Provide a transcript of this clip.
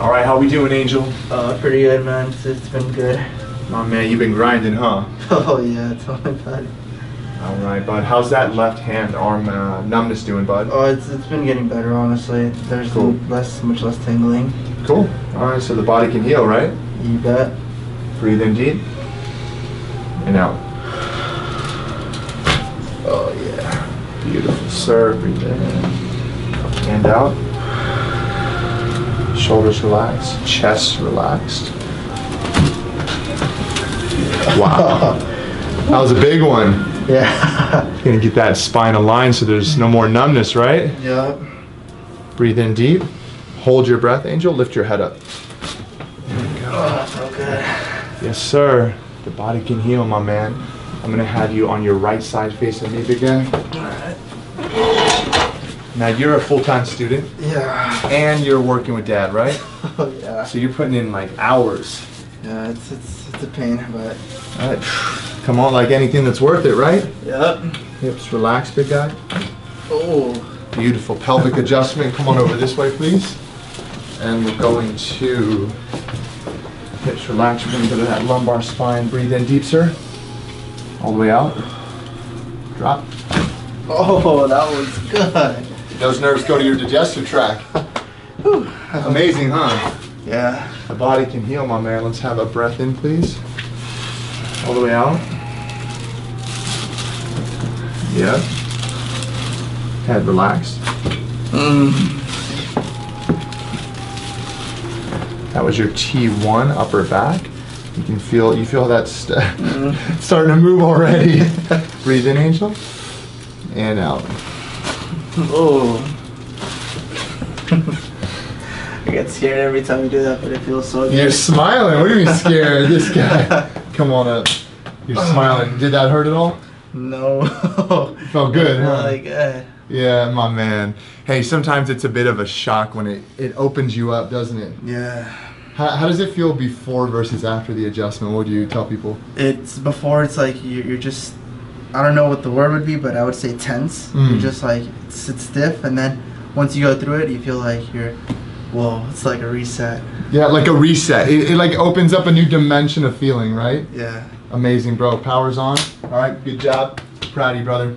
All right, how we doing, Angel? Pretty good, man. It's been good. My man, you've been grinding, huh? Oh yeah, it's only bad. All right, bud. How's that left hand arm numbness doing, bud? Oh, it's been getting better, honestly. There's cool. much less tingling. Cool. All right, so the body can heal, right? You bet. Breathe in deep and out. Oh yeah. Beautiful, sir. Breathe in and out. Shoulders relaxed, chest relaxed. Wow. That was a big one. Yeah. Gonna get that spine aligned so there's no more numbness, right? Yep. Breathe in deep. Hold your breath, Angel. Lift your head up. There we go. Oh, that's so good. Yes, sir. The body can heal, my man. I'm gonna have you on your right side facing me, big guy. Alright. Now you're a full-time student. Yeah. And you're working with Dad, right? Oh yeah. So you're putting in like hours. Yeah, it's a pain, but. All right. Come on, like anything that's worth it, right? Yep. Hips relaxed, big guy. Oh. Beautiful pelvic adjustment. Come on over this way, please. And we're going to hips relaxed. We're going to go to that lumbar spine. Breathe in deep, sir. All the way out. Drop. Oh, that was good. Those nerves go to your digestive tract. Amazing, huh? Yeah. The body can heal, my man. Let's have a breath in, please. All the way out. Yeah. Head relaxed. That was your T1 upper back. You feel that starting to move already. Breathe in, Angel, and out. Oh. I get scared every time you do that, but it feels so good. You're smiling. What do you mean scared? This guy. Come on up. You're smiling. Did that hurt at all? No. Felt good, huh? Really good. Yeah, my man. Hey, sometimes it's a bit of a shock when it opens you up, doesn't it? Yeah. How does it feel before versus after the adjustment? What do you tell people? It's before, it's like you're just, I don't know what the word would be, but I would say tense. You're just like, it's stiff, and then once you go through it, you feel like you're, whoa, it's like a reset. Yeah, like a reset. It like opens up a new dimension of feeling, right? Yeah. Amazing, bro. Power's on. All right, good job. Proud of you, brother.